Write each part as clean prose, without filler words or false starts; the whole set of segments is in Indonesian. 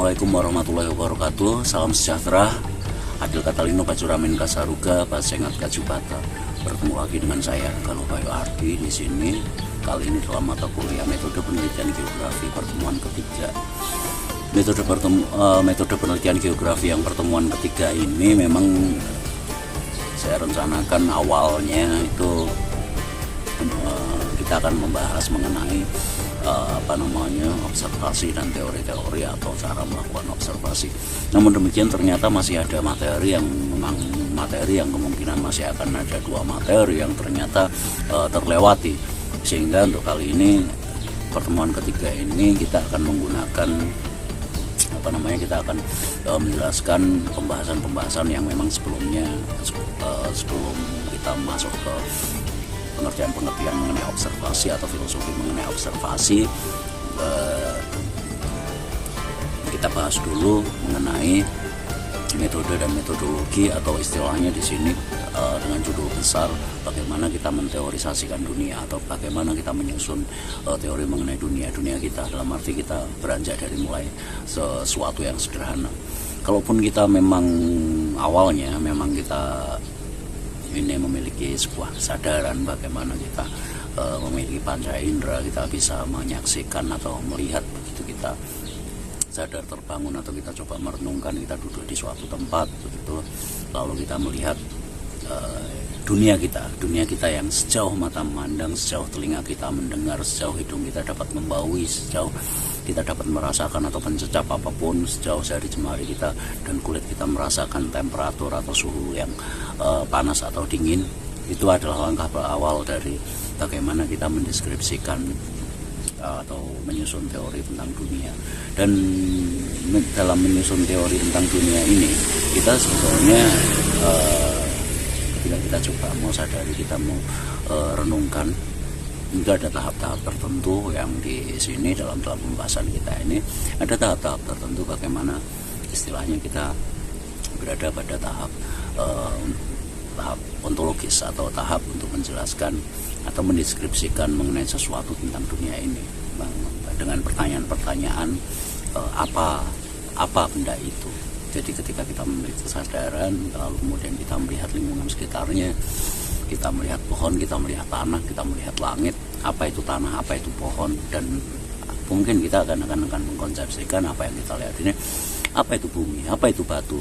Assalamualaikum warahmatullahi wabarakatuh. Salam sejahtera. Adil Katalino Pacuramin Kasaruga Pasengat Kajupata. Bertemu lagi dengan saya Galuh Bayu Ardi di sini. Kali ini dalam mata kuliah metode penelitian geografi pertemuan ketiga. Metode penelitian geografi yang pertemuan ketiga ini memang saya rencanakan awalnya itu kita akan membahas mengenai observasi dan teori-teori atau cara melakukan observasi. Namun demikian ternyata masih ada materi yang kemungkinan masih akan ada dua materi yang ternyata terlewati, sehingga untuk kali ini pertemuan ketiga ini kita akan menggunakan kita akan menjelaskan pembahasan yang memang sebelumnya sebelum kita masuk ke pengertian mengenai observasi atau filosofi mengenai observasi, kita bahas dulu mengenai metode dan metodologi, atau istilahnya di sini dengan judul besar bagaimana kita menteorisasikan dunia atau bagaimana kita menyusun teori mengenai dunia kita, dalam arti kita beranjak dari mulai sesuatu yang sederhana. Kalaupun kita memang awalnya kita ini memiliki sebuah kesadaran bagaimana kita memiliki panca indera, kita bisa menyaksikan atau melihat, begitu kita sadar terbangun atau kita coba merenungkan, kita duduk di suatu tempat begitu, lalu kita melihat dunia kita yang sejauh mata memandang, sejauh telinga kita mendengar, sejauh hidung kita dapat membaui, sejauh kita dapat merasakan atau mencecap apapun, sejauh jari jemari kita dan kulit kita merasakan temperatur atau suhu yang panas atau dingin. Itu adalah langkah awal dari bagaimana kita mendeskripsikan atau menyusun teori tentang dunia. Dan dalam menyusun teori tentang dunia ini, kita sebetulnya ketika kita coba mau sadari, kita mau renungkan, itu ada tahap-tahap tertentu yang di sini dalam pembahasan kita ini ada tahap-tahap tertentu bagaimana istilahnya kita berada pada tahap ontologis atau tahap untuk menjelaskan atau mendeskripsikan mengenai sesuatu tentang dunia ini dengan pertanyaan-pertanyaan apa benda itu. Jadi ketika kita memiliki kesadaran, lalu kemudian kita melihat lingkungan sekitarnya, kita melihat pohon, kita melihat tanah, kita melihat langit, apa itu tanah, apa itu pohon, dan mungkin kita akan mengkonsepsikan apa yang kita lihat ini, apa itu bumi, apa itu batu,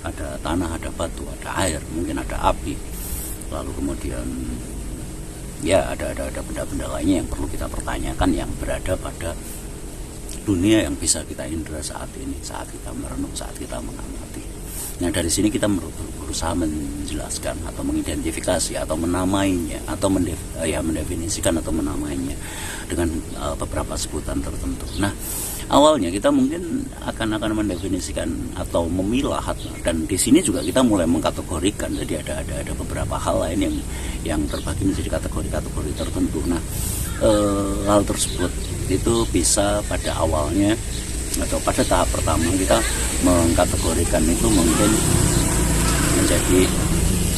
ada tanah, ada batu, ada air, mungkin ada api, lalu kemudian ya ada benda-benda lainnya yang perlu kita pertanyakan yang berada pada dunia yang bisa kita indera saat ini, saat kita merenung, saat kita mengamati. Nah, dari sini kita berusaha menjelaskan atau mengidentifikasi atau menamainya atau mendefinisikan atau menamainya dengan beberapa sebutan tertentu. Nah, awalnya kita mungkin akan mendefinisikan atau memilah, dan di sini juga kita mulai mengkategorikan. Jadi ada beberapa hal lain yang terbagi menjadi kategori-kategori tertentu. Nah, hal tersebut itu bisa pada awalnya atau pada tahap pertama kita mengkategorikan itu mungkin menjadi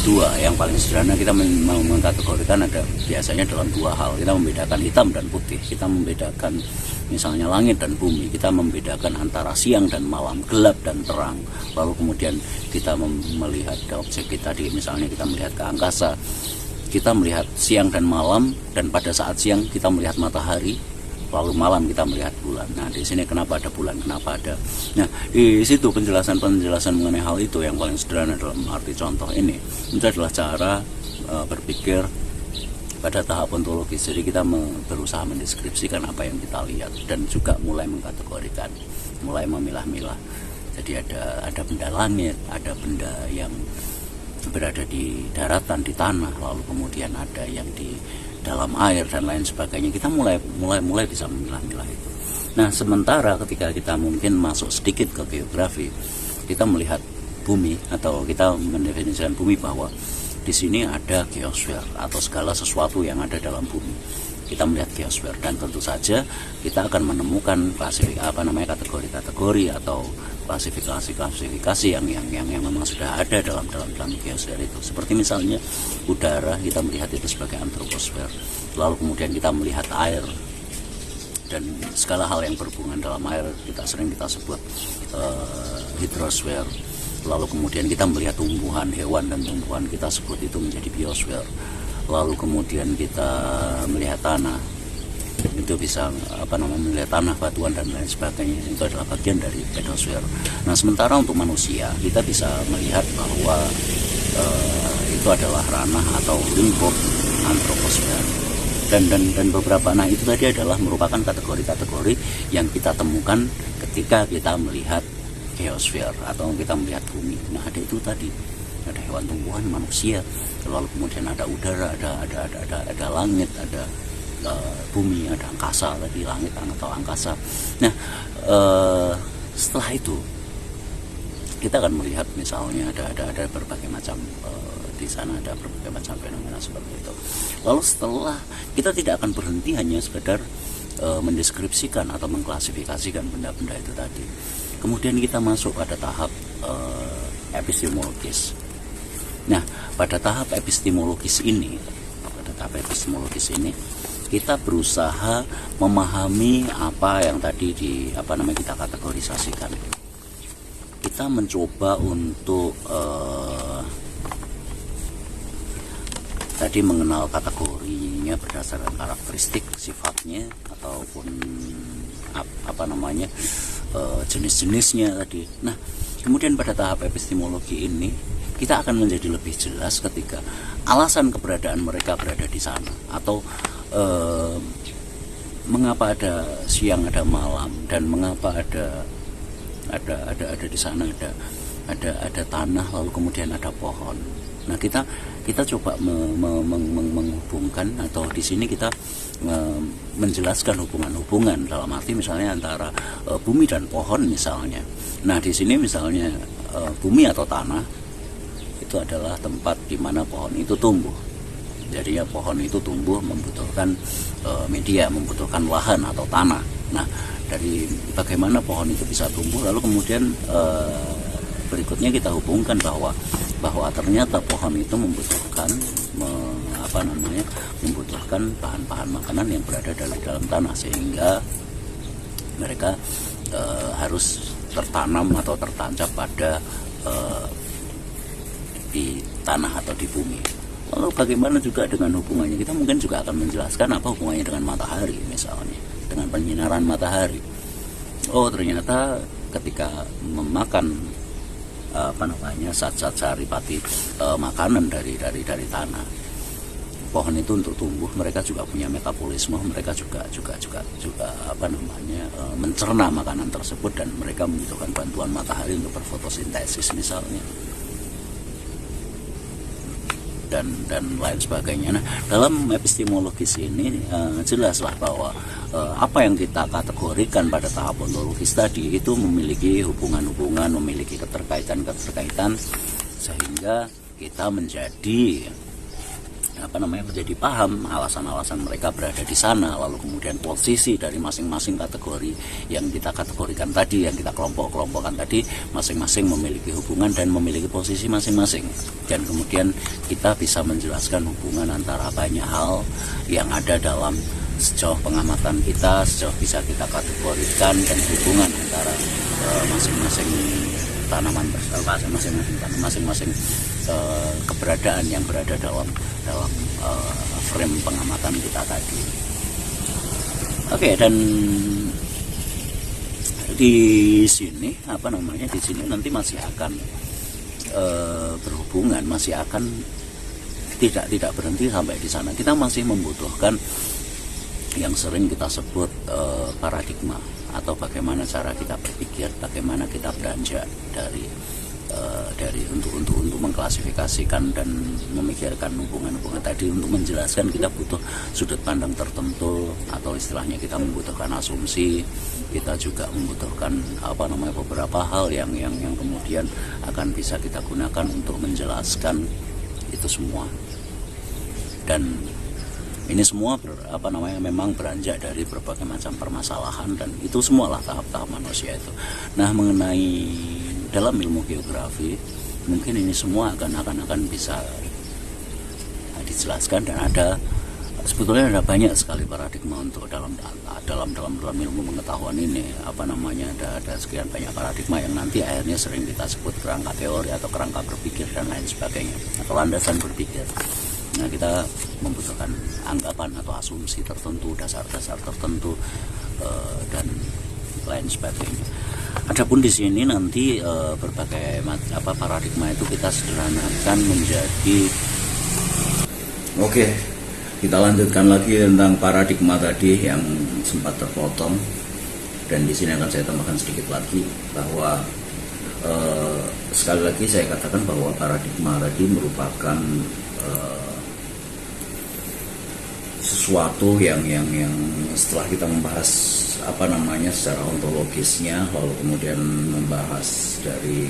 dua. Yang paling sederhana kita mengkategorikan ada biasanya dalam dua hal. Kita membedakan hitam dan putih, kita membedakan misalnya langit dan bumi, kita membedakan antara siang dan malam, gelap dan terang. Lalu kemudian kita melihat objek kita, misalnya kita melihat ke angkasa, kita melihat siang dan malam, dan pada saat siang kita melihat matahari, lalu malam kita melihat bulan. Nah, di sini kenapa ada bulan, kenapa ada. Nah, di situ penjelasan mengenai hal itu yang paling sederhana dalam arti contoh ini, itu adalah cara berpikir pada tahap ontologis. Jadi kita berusaha mendeskripsikan apa yang kita lihat dan juga mulai mengkategorikan, mulai memilah-milah. Jadi ada benda langit, ada benda yang berada di daratan, di tanah, lalu kemudian ada yang di dalam air dan lain sebagainya. Kita mulai bisa memilah-milah itu. Nah, sementara ketika kita mungkin masuk sedikit ke geografi, kita melihat bumi atau kita mendefinisikan bumi bahwa di sini ada geosfer atau segala sesuatu yang ada dalam bumi. Kita melihat geosfer, dan tentu saja kita akan menemukan kategori-kategori atau klasifikasi yang memang sudah ada dalam geosfer itu. Seperti misalnya udara, kita melihat itu sebagai antroposfer. Lalu kemudian kita melihat air, dan segala hal yang berhubungan dalam air kita sebut hidrosfer. Lalu kemudian kita melihat tumbuhan, hewan dan tumbuhan kita sebut itu menjadi biosfer. Lalu kemudian kita melihat tanah, itu bisa melihat tanah, batuan dan lain sebagainya, itu adalah bagian dari pedosfer. Nah, sementara untuk manusia kita bisa melihat bahwa itu adalah ranah atau lingkup antroposfer. Dan beberapa, nah itu tadi adalah merupakan kategori-kategori yang kita temukan ketika kita melihat geosfer atau kita melihat bumi. Nah, ada itu tadi, ada hewan, tumbuhan, manusia, lalu kemudian ada udara, ada langit, ada bumi, ada angkasa tadi, langit atau angkasa. Nah, setelah itu kita akan melihat misalnya ada berbagai macam di sana ada berbagai macam fenomena seperti itu. Lalu setelah kita tidak akan berhenti hanya sekedar mendeskripsikan atau mengklasifikasikan benda-benda itu tadi. Kemudian kita masuk pada tahap epistemologis. Nah, pada tahap epistemologis ini kita berusaha memahami apa yang tadi kita kategorisasikan. Kita mencoba untuk tadi mengenal kategorinya berdasarkan karakteristik sifatnya ataupun jenis-jenisnya tadi. Nah, kemudian pada tahap epistemologi ini kita akan menjadi lebih jelas ketika alasan keberadaan mereka berada di sana, atau mengapa ada siang, ada malam, dan mengapa ada di sana ada tanah, lalu kemudian ada pohon. Nah, kita coba menghubungkan, atau di sini kita menjelaskan hubungan dalam arti misalnya antara bumi dan pohon misalnya. Nah, di sini misalnya bumi atau tanah itu adalah tempat di mana pohon itu tumbuh. Jadi ya, pohon itu tumbuh membutuhkan media, membutuhkan lahan atau tanah. Nah, dari bagaimana pohon itu bisa tumbuh, lalu kemudian berikutnya kita hubungkan bahwa ternyata pohon itu membutuhkan membutuhkan bahan-bahan makanan yang berada dalam tanah, sehingga mereka harus tertanam atau tertancap pada di tanah atau di bumi. Lalu bagaimana juga dengan hubungannya? Kita mungkin juga akan menjelaskan apa hubungannya dengan matahari misalnya, dengan penyinaran matahari. Oh, ternyata ketika memakan zat-zat saripati makanan dari tanah, pohon itu untuk tumbuh mereka juga punya metabolisme, mereka juga mencerna makanan tersebut, dan mereka membutuhkan bantuan matahari untuk berfotosintesis misalnya, dan lain sebagainya. Nah, dalam epistemologis ini jelaslah bahwa apa yang kita kategorikan pada tahap ontologis tadi itu memiliki hubungan-hubungan, memiliki keterkaitan, sehingga kita menjadi paham alasan-alasan mereka berada di sana, lalu kemudian posisi dari masing-masing kategori yang kita kategorikan tadi, yang kita kelompok-kelompokkan tadi, masing-masing memiliki hubungan dan memiliki posisi masing-masing. Dan kemudian kita bisa menjelaskan hubungan antara banyak hal yang ada dalam sejauh pengamatan kita, sejauh bisa kita kategorikan, dan hubungan antara masing-masing tanaman, masing-masing keberadaan yang berada dalam frame pengamatan kita tadi. Oke, dan di sini di sini nanti masih akan berhubungan, masih akan tidak berhenti sampai di sana. Kita masih membutuhkan yang sering kita sebut paradigma, atau bagaimana cara kita berpikir, bagaimana kita beranjak dari untuk mengklasifikasikan dan memikirkan hubungan-hubungan tadi. Untuk menjelaskan kita butuh sudut pandang tertentu, atau istilahnya kita membutuhkan asumsi. Kita juga membutuhkan beberapa hal yang kemudian akan bisa kita gunakan untuk menjelaskan itu semua. Dan ini semua memang beranjak dari berbagai macam permasalahan, dan itu semualah tahap-tahap manusia itu. Nah, mengenai dalam ilmu geografi mungkin ini semua akan bisa dijelaskan, dan ada sebetulnya ada banyak sekali paradigma untuk dalam ilmu pengetahuan ini, ada sekian banyak paradigma yang nanti akhirnya sering kita sebut kerangka teori atau kerangka berpikir dan lain sebagainya, atau landasan berpikir. Nah, kita membutuhkan anggapan atau asumsi tertentu, dasar-dasar tertentu, dan lain sebagainya. Adapun di sini nanti berbagai paradigma itu kita sederhanakan menjadi. Oke, kita lanjutkan lagi tentang paradigma tadi yang sempat terpotong, dan di sini akan saya tambahkan sedikit lagi bahwa sekali lagi saya katakan bahwa paradigma tadi merupakan sesuatu yang setelah kita membahas secara ontologisnya, lalu kemudian membahas dari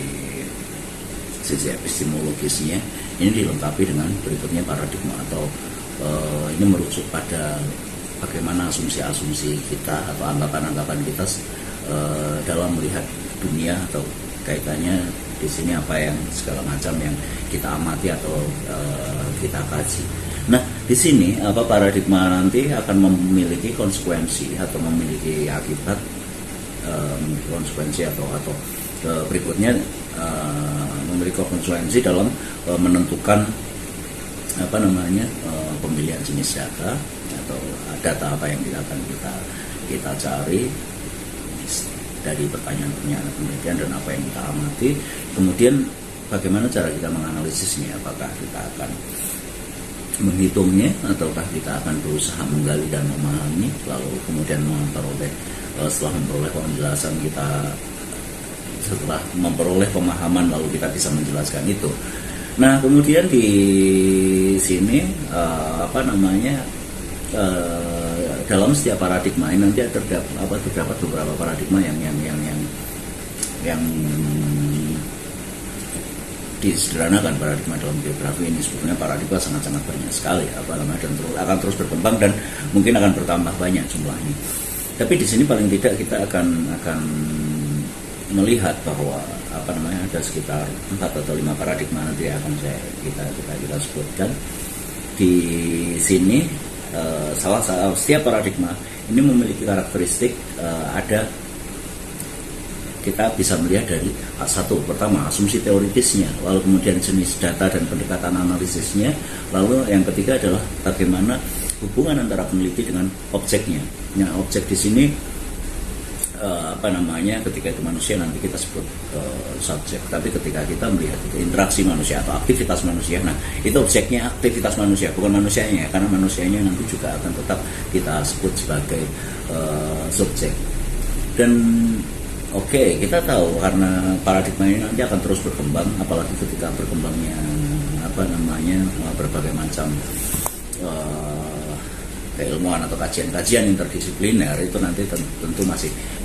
sisi epistemologisnya, ini dilengkapi dengan berikutnya paradigma atau ini merujuk pada bagaimana asumsi-asumsi kita atau anggapan-anggapan kita dalam melihat dunia, atau kaitannya di sini apa yang segala macam yang kita amati atau kita kaji. Nah, di sini paradigma nanti akan memiliki konsekuensi atau memiliki akibat, konsekuensi atau berikutnya memiliki konsekuensi dalam menentukan pemilihan jenis data atau data apa yang akan kita cari dari pertanyaan-pertanyaan penelitian dan apa yang kita amati. Kemudian bagaimana cara kita menganalisisnya, apakah kita akan menghitungnya ataukah kita akan berusaha menggali dan memahami, lalu kemudian setelah memperoleh penjelasan setelah memperoleh pemahaman lalu kita bisa menjelaskan itu. Nah, kemudian di sini dalam setiap paradigma ini nanti terdapat beberapa paradigma yang disederhanakan. Paradigma dalam geografi ini sebetulnya paradigma sangat-sangat banyak sekali dan akan terus berkembang dan mungkin akan bertambah banyak jumlahnya. Tapi di sini paling tidak kita akan melihat bahwa ada sekitar 4 atau 5 paradigma nanti akan kita sebutkan di sini. Setiap paradigma ini memiliki karakteristik kita bisa melihat dari satu, pertama asumsi teoritisnya, lalu kemudian jenis data dan pendekatan analisisnya, lalu yang ketiga adalah bagaimana hubungan antara peneliti dengan objeknya. Nah, objek di sini ketika itu manusia nanti kita sebut subjek, tapi ketika kita melihat itu interaksi manusia atau aktivitas manusia, nah itu objeknya aktivitas manusia, bukan manusianya, karena manusianya nanti juga akan tetap kita sebut sebagai subjek. Dan kita tahu karena paradigma ini nanti akan terus berkembang, apalagi ketika berkembangnya berbagai macam keilmuan atau kajian-kajian interdisipliner, itu nanti tentu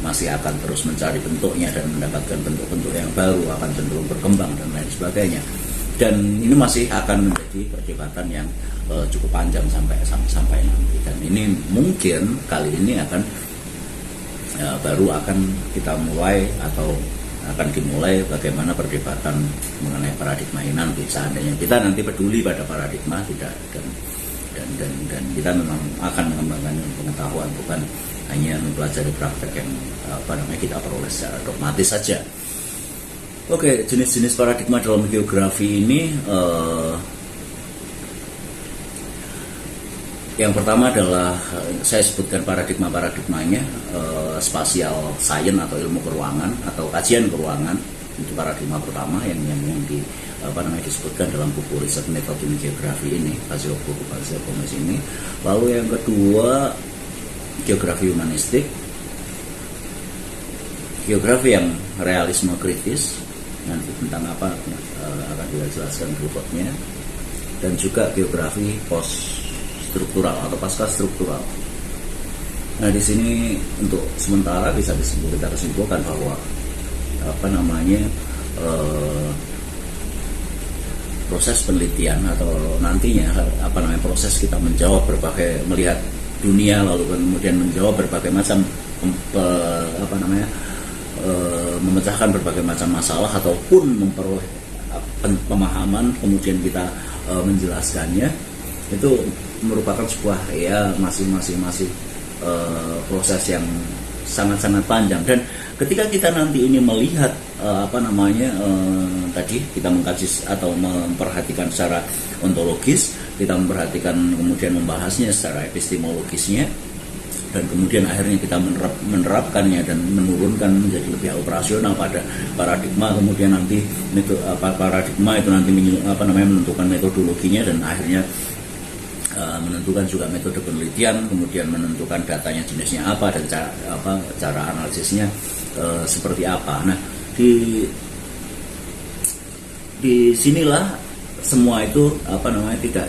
masih akan terus mencari bentuknya dan mendapatkan bentuk-bentuk yang baru, akan cenderung berkembang dan lain sebagainya. Dan ini masih akan menjadi perdebatan yang cukup panjang sampai nanti. Dan ini mungkin kali ini baru akan kita mulai atau akan dimulai bagaimana perdebatan mengenai paradigma ini nanti, seandainya kita nanti peduli pada paradigma dan kita memang akan mengembangkan pengetahuan, bukan hanya mempelajari praktek yang kita peroleh secara dogmatis saja. Oke, jenis-jenis paradigma dalam geografi ini yang pertama adalah saya sebutkan paradigmanya spatial science atau ilmu keruangan atau kajian keruangan. Itu paradigma pertama yang disebutkan dalam buku riset metode geografi ini, buku Basil Gomez ini. Lalu yang kedua geografi humanistik, geografi yang realisme kritis, nanti tentang apa akan dijelaskan berikutnya, dan juga geografi post struktural atau pasca struktural. Nah, di sini untuk sementara kita kesimpulan bahwa proses penelitian atau nantinya proses kita melihat dunia, lalu kemudian menjawab berbagai macam memecahkan berbagai macam masalah ataupun memperoleh pemahaman, kemudian kita menjelaskannya. itu merupakan sebuah ya masih proses yang sangat-sangat panjang. Dan ketika kita nanti ini melihat tadi kita mengkaji atau memperhatikan secara ontologis, kita memperhatikan kemudian membahasnya secara epistemologisnya, dan kemudian akhirnya kita menerapkannya dan menurunkan menjadi lebih operasional pada paradigma, kemudian nanti paradigma itu nanti menentukan metodologinya dan akhirnya menentukan juga metode penelitian, kemudian menentukan datanya jenisnya apa dan cara analisisnya seperti apa. Nah, di sinilah semua itu tidak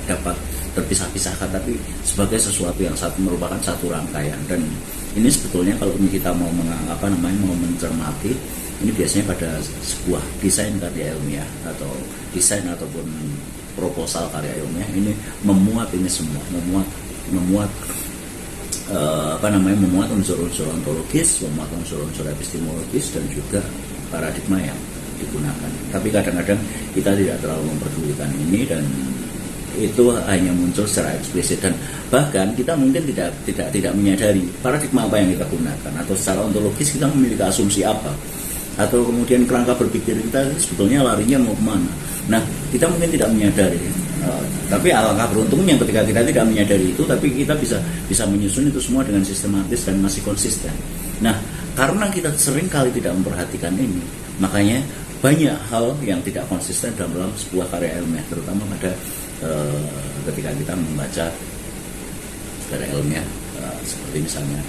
dapat terpisah-pisahkan, tapi sebagai sesuatu yang merupakan satu rangkaian. Dan ini sebetulnya kalau kita mau mau mencermati, ini biasanya pada sebuah desain karya ilmiah atau desain ataupun proposal karya ilmiah ini memuat ini semua, memuat unsur-unsur ontologis, memuat unsur-unsur epistemologis dan juga paradigma yang digunakan. Tapi kadang-kadang kita tidak terlalu memperdulikan ini, dan itu hanya muncul secara eksplisit, dan bahkan kita mungkin tidak menyadari paradigma apa yang kita gunakan, atau secara ontologis kita memiliki asumsi apa, atau kemudian kerangka berpikir kita sebetulnya larinya mau kemana. Nah, kita mungkin tidak menyadari, tapi alangkah beruntungnya ketika kita tidak menyadari itu, tapi kita bisa menyusun itu semua dengan sistematis dan masih konsisten. Nah, karena kita sering kali tidak memperhatikan ini, makanya banyak hal yang tidak konsisten dalam sebuah karya ilmiah, terutama pada ketika kita membaca karya ilmiah seperti misalnya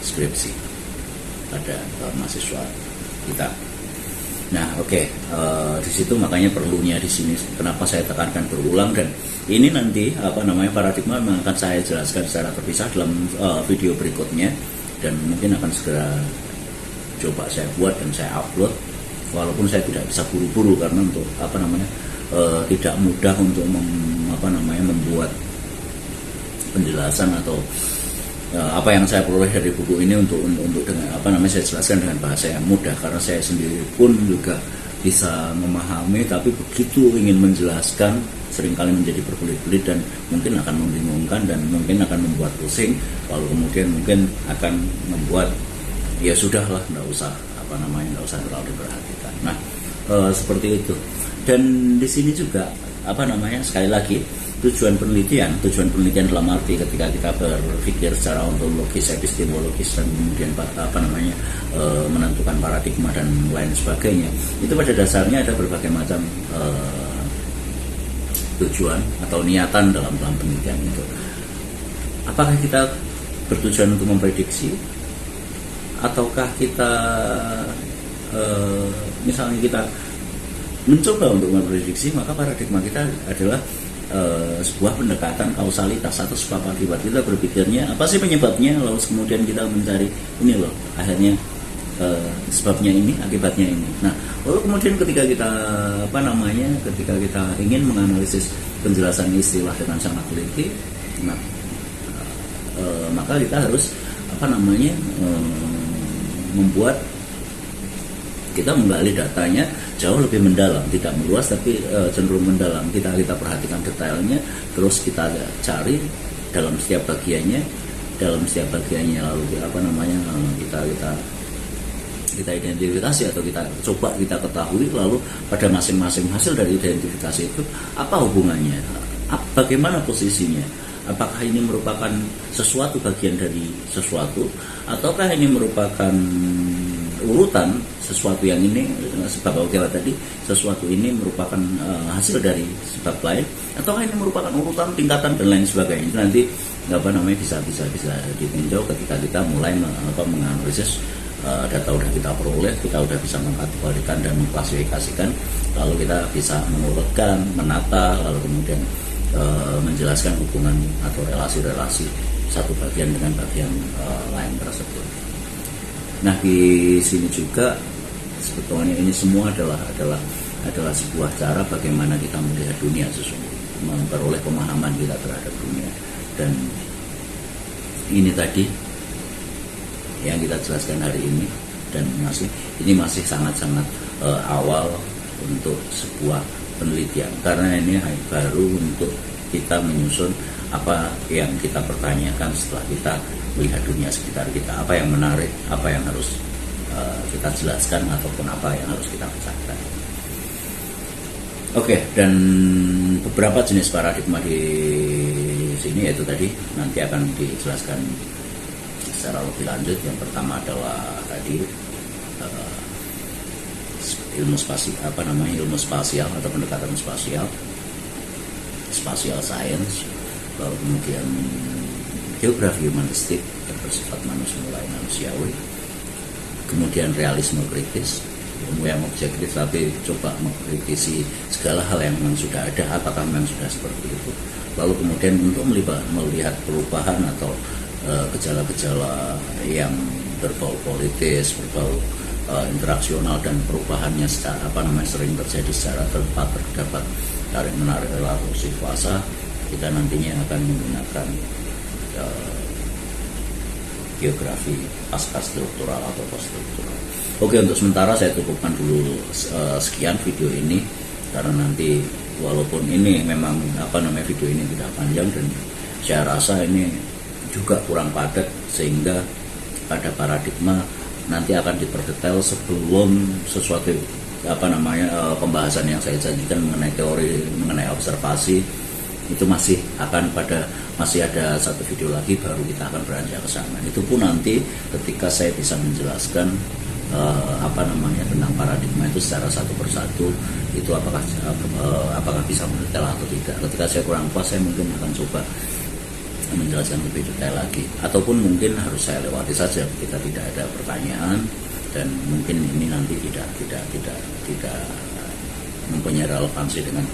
skripsi pada mahasiswa kita. Nah, di situ makanya perlunya di sini kenapa saya tekankan berulang, dan ini nanti paradigma memang akan saya jelaskan secara terpisah dalam video berikutnya, dan mungkin akan segera coba saya buat dan saya upload, walaupun saya tidak bisa buru-buru karena untuk tidak mudah untuk membuat penjelasan atau apa yang saya peroleh dari buku ini untuk dengan saya jelaskan dengan bahasa yang mudah, karena saya sendiri pun juga bisa memahami, tapi begitu ingin menjelaskan seringkali menjadi berbelit-belit dan mungkin akan membingungkan dan mungkin akan membuat pusing, lalu kemudian mungkin akan membuat ya sudahlah, nggak usah terlalu diperhatikan. Nah, seperti itu. Dan di sini juga sekali lagi tujuan penelitian dalam arti ketika kita berpikir secara ontologis, epistemologis, dan kemudian menentukan paradigma dan lain sebagainya, itu pada dasarnya ada berbagai macam tujuan atau niatan dalam penelitian itu. Apakah kita bertujuan untuk memprediksi, ataukah kita misalnya kita mencoba untuk memprediksi, maka paradigma kita adalah sebuah pendekatan kausalitas atau sebab akibat. Kita berpikirnya apa sih penyebabnya, lalu kemudian kita mencari ini loh, akhirnya sebabnya ini, akibatnya ini. Nah, lalu kemudian ketika kita ingin menganalisis penjelasan istilah dengan sangat teliti, maka kita harus membuat kita menggali datanya jauh lebih mendalam, tidak meluas tapi cenderung mendalam. Kita perhatikan detailnya, terus kita cari dalam setiap bagiannya, lalu kita identifikasi atau kita coba kita ketahui, lalu pada masing-masing hasil dari identifikasi itu apa hubungannya, bagaimana posisinya, apakah ini merupakan sesuatu bagian dari sesuatu, ataukah ini merupakan urutan sesuatu yang ini sebab akibat tadi, sesuatu ini merupakan hasil dari sebab lain, ataukah ini merupakan urutan, tingkatan dan lain sebagainya. Itu nanti bisa ditinjau ketika kita mulai menganalisis data udah kita peroleh, kita udah bisa mengkategorikan dan mengklasifikasikan, lalu kita bisa mengurutkan, menata, lalu kemudian menjelaskan hubungan atau relasi-relasi satu bagian dengan bagian lain tersebut. Nah, di sini juga sebetulnya ini semua adalah sebuah cara bagaimana kita melihat dunia sesungguhnya, memperoleh pemahaman kita terhadap dunia. Dan ini tadi yang kita jelaskan hari ini, dan ini masih sangat-sangat awal untuk sebuah penelitian, karena ini baru untuk kita menyusun apa yang kita pertanyakan setelah kita melihat dunia sekitar kita, apa yang menarik, apa yang harus kita jelaskan, ataupun apa yang harus kita pecahkan. Oke, dan beberapa jenis paradigma di sini yaitu tadi nanti akan dijelaskan secara lebih lanjut. Yang pertama adalah tadi ilmu spasial atau pendekatan spasial science, lalu kemudian geografi humanistik yang bersifat manusiawi, kemudian realisme kritis, ilmu yang objektif tapi coba mengkritisi segala hal yang memang sudah ada, apakah memang sudah seperti itu. Lalu kemudian untuk melihat perubahan atau gejala-gejala yang berbau politis, berbau interaksional, dan perubahannya secara sering terjadi secara tepat, terdapat tarik menarik relasi kuasa. Kita nantinya akan menggunakan geografi pasca struktural atau post struktural. Oke, untuk sementara saya cukupkan dulu sekian video ini, karena nanti walaupun ini memang video ini tidak panjang dan saya rasa ini juga kurang padat, sehingga pada paradigma nanti akan diperdetail sebelum sesuatu pembahasan yang saya janjikan mengenai teori, mengenai observasi itu masih ada satu video lagi, baru kita akan beranjak ke sana. Itu pun nanti ketika saya bisa menjelaskan tentang paradigma itu secara satu persatu, itu apakah bisa mendetail atau tidak. Ketika saya kurang puas, saya mungkin akan coba menjelaskan lebih detail lagi, ataupun mungkin harus saya lewati saja ketika tidak ada pertanyaan, dan mungkin ini nanti tidak mempunyai relevansi dengan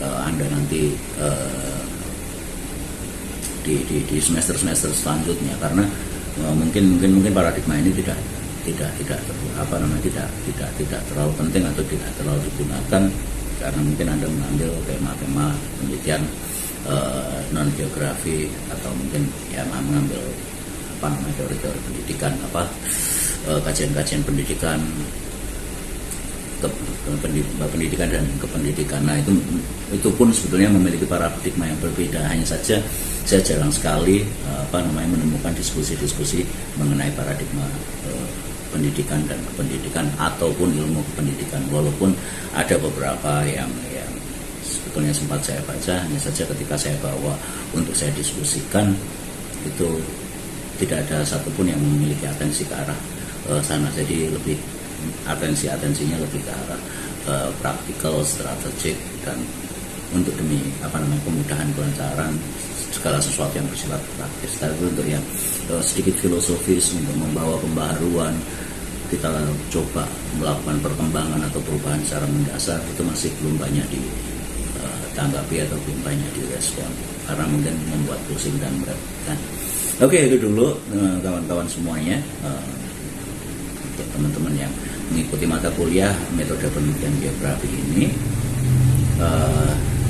Anda nanti di semester selanjutnya, karena mungkin paradigma ini tidak terlalu penting atau tidak terlalu digunakan, karena mungkin Anda mengambil tema-tema penelitian non geografi, atau mungkin yang mengambil teori-teori pendidikan, kajian-kajian pendidikan, pendidikan dan kependidikan. Nah, itu pun sebetulnya memiliki paradigma yang berbeda. Hanya saja saya jarang sekali menemukan diskusi-diskusi mengenai paradigma pendidikan dan kependidikan ataupun ilmu kependidikan, walaupun ada beberapa yang sebetulnya sempat saya baca. Hanya saja ketika saya bawa untuk saya diskusikan, itu tidak ada satupun yang memiliki atensi ke arah sana. Jadi lebih atensinya lebih ke arah praktikal, strategik, dan untuk demi kemudahan kelancaran segala sesuatu yang bersifat praktis. Tapi untuk yang sedikit filosofis, untuk membawa pembaharuan, kita coba melakukan perkembangan atau perubahan secara mendasar, itu masih belum banyak ditanggapi atau belum banyak direspon, karena mungkin membuat pusing dan berat. Oke, itu dulu kawan-kawan semuanya. Untuk teman-teman yang mengikuti mata kuliah metode penelitian geografi ini,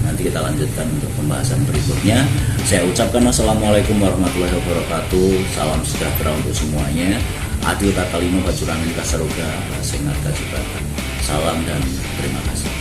nanti kita lanjutkan untuk pembahasan berikutnya. Saya ucapkan assalamualaikum warahmatullahi wabarakatuh. Salam sejahtera untuk semuanya. Adil kata lima bacurangan kasaroga, sengat kajibatan. Salam dan terima kasih.